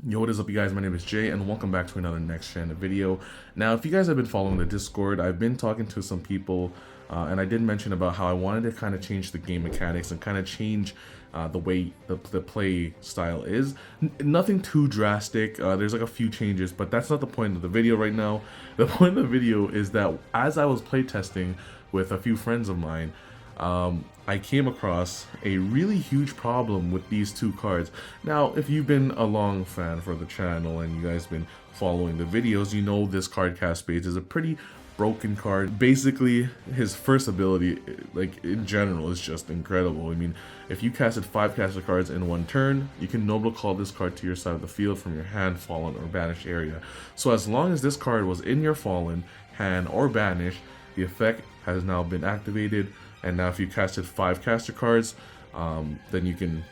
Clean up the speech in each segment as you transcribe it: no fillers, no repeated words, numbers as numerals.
Yo, what is up, you guys? My name is Jay, and welcome back to another Next Gen video. Now, if you guys have been following the Discord, I've been talking to some people, and I did mention about how I wanted to kind of change the game mechanics and kind of change the way the play style is. Nothing too drastic. There's like a few changes, but that's not the point of the video right now. The point of the video is that as I was playtesting with a few friends of mine, I came across a really huge problem with these two cards. Now, if you've been a long fan for the channel and you guys been following the videos, you know this card Cascades is a pretty broken card. Basically, his first ability, like in general, is just incredible. I mean, if you casted 5 caster cards in one turn, you can noble call this card to your side of the field from your hand, fallen, or banished area. So as long as this card was in your fallen, hand, or banished, the effect has now been activated. And now if you casted 5 caster cards, then you can,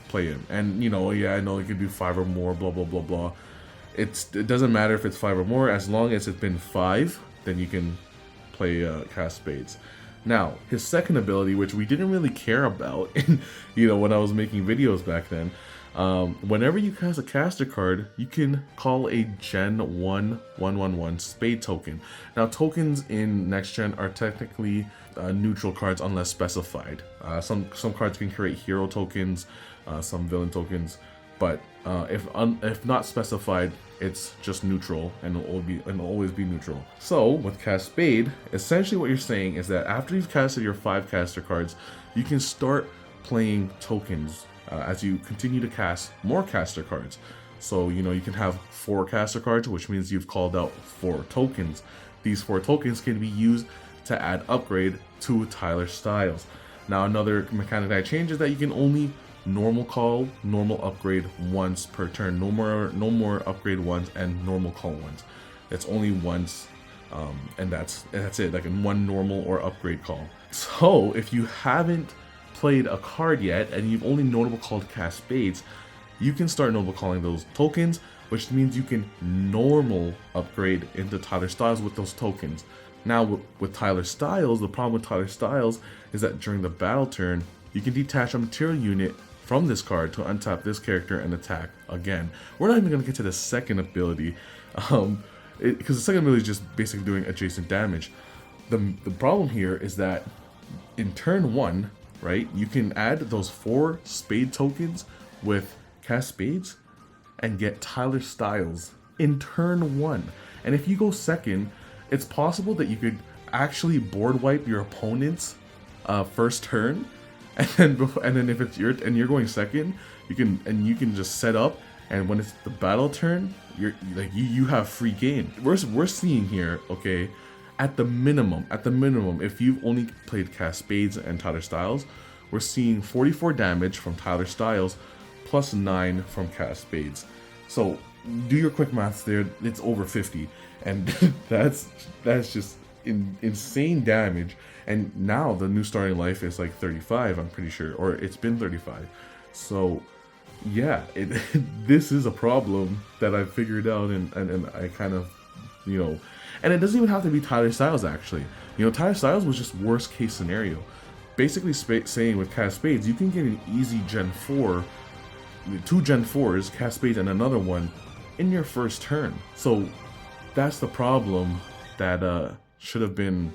play him. And, yeah, I know you can do 5 or more, blah, blah, blah, blah. It doesn't matter if it's 5 or more, as long as it's been 5, then you can play Cascades. Now, his second ability, which we didn't really care about, when I was making videos back then, whenever you cast a caster card, you can call a Gen 1/1/1/1 Spade token. Now, tokens in Next Gen are technically neutral cards unless specified. Some cards can create hero tokens, some villain tokens, but if not specified, it's just neutral and it'll always be neutral. So with Cascade, essentially what you're saying is that after you've casted your 5 caster cards, you can start playing tokens as you continue to cast more caster cards. So you can have 4 caster cards, which means you've called out 4 tokens. These 4 tokens can be used to add upgrade to Tyler Styles. Now, another mechanic that changed is that you can only normal call, normal upgrade once per turn. No more upgrade once and normal call once. It's only once, and that's it. Like in one normal or upgrade call. So if you haven't played a card yet and you've only notable called Cascades, you can start notable calling those tokens, which means you can normal upgrade into Tyler Styles with those tokens. Now with Tyler Styles, the problem with Tyler Styles is that during the battle turn, you can detach a material unit from this card to untap this character and attack again. We're not even going to get to the second ability, because the second ability is just basically doing adjacent damage. The problem here is that in turn 1, right, you can add those 4 spade tokens with Cascades and get Tyler Styles in turn 1. And if you go second, it's possible that you could actually board wipe your opponent's first turn, and then if it's you're going second, you can just set up, and when it's the battle turn, you have free game. We're seeing here, okay, at the minimum, if you've only played Cascades and Tyler Styles, we're seeing 44 damage from Tyler Styles plus 9 from Cascades. So do your quick maths there, it's over 50, and that's just insane damage. And now the new starting life is like 35, I'm pretty sure, or it's been 35. So yeah, this is a problem that I figured out, and I kind of, and it doesn't even have to be Tyler Styles actually. Tyler Styles was just worst case scenario. Basically saying with Cascades, you can get an easy Gen 4, 2 Gen 4s, Cascades and another one in your first turn. So that's the problem that should have been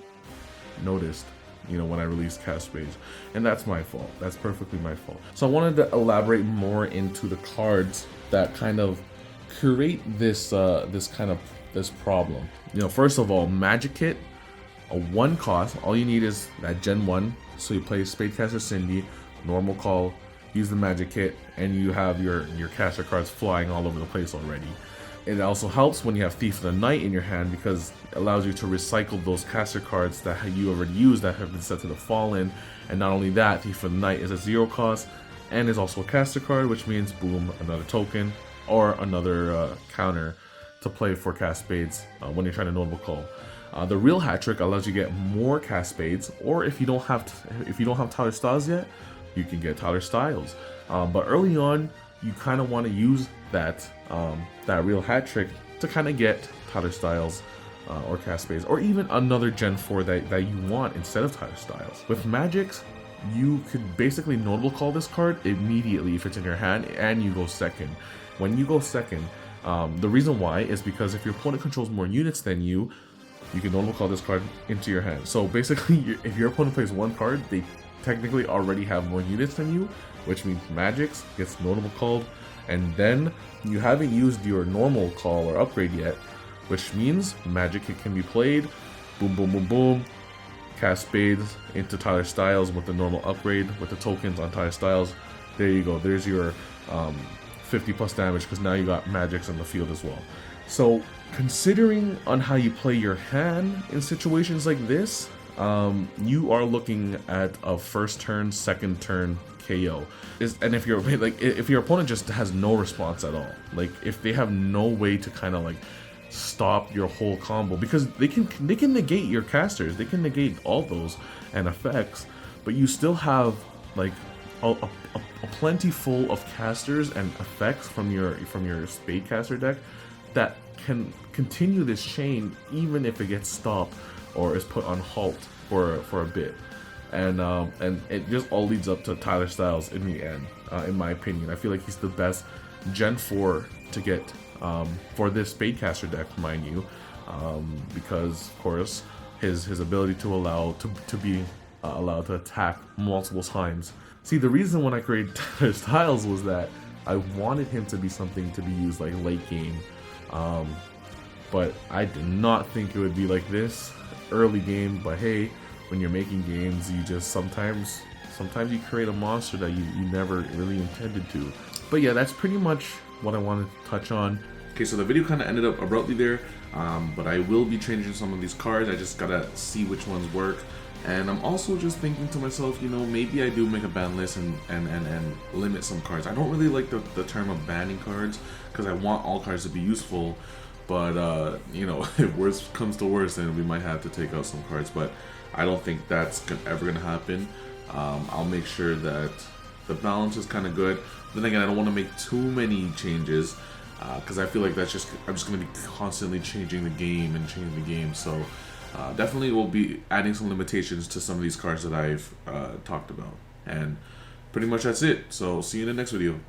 noticed, when I released Cascades, and that's my fault. That's perfectly my fault. So I wanted to elaborate more into the cards that kind of create this problem. First of all, Magic Kit, a 1 cost. All you need is that Gen 1. So you play Spadecaster Cindy, normal call, use the Magic Kit, and you have your caster cards flying all over the place already. It also helps when you have Thief of the Night in your hand, because it allows you to recycle those caster cards that you already used that have been set to the Fallen. And not only that, Thief of the Night is a 0 cost and is also a caster card, which means boom, another token or another counter to play for Cascades when you're trying to notable call. The real hat trick allows you to get more Cascades, or if you don't have Tyler Styles yet, you can get Tyler Styles. But early on, you kind of want to use that real hat trick to kind of get Tyler Styles or Cascades, or even another Gen 4 that you want instead of Tyler Styles. With Magics, you could basically notable call this card immediately if it's in your hand and you go second. when you go second, the reason why is because if your opponent controls more units than you, you can normal call this card into your hand. So basically, if your opponent plays one card, they technically already have more units than you, which means Magix gets normal called, and then you haven't used your normal call or upgrade yet, which means Magic can be played. Boom, boom, boom, boom. Cascades into Tyler Styles with the normal upgrade with the tokens on Tyler Styles. There you go. There's your 50 plus damage because now you got Magix in the field as well. So considering on how you play your hand in situations like this, you are looking at a first turn, second turn KO. And if your opponent just has no response at all, like if they have no way to kind of like stop your whole combo, because they can negate your casters, they can negate all those and effects, but you still have like a plenty full of casters and effects from your Spade caster deck that can continue this chain even if it gets stopped or is put on halt for a bit. And it just all leads up to Tyler Styles in the end, in my opinion. I feel like he's the best Gen 4 to get for this Spade caster deck, mind you, because of course his ability to allow to be allowed to attack multiple times. See, the reason when I created Tyler Styles was that I wanted him to be something to be used like late game, but I did not think it would be like this early game. But hey, when you're making games, you just sometimes you create a monster that you never really intended to. But yeah, that's pretty much what I wanted to touch on. Okay, so the video kind of ended up abruptly there, but I will be changing some of these cards. I just gotta see which ones work. And I'm also just thinking to myself, you know, maybe I do make a ban list and limit some cards. I don't really like the term of banning cards because I want all cards to be useful. But, you know, if worse comes to worse, then we might have to take out some cards. But I don't think that's ever going to happen. I'll make sure that the balance is kind of good. Then again, I don't want to make too many changes because I feel like I'm just going to be constantly changing the game. So definitely we'll be adding some limitations to some of these cards that I've talked about. And pretty much that's it. So see you in the next video.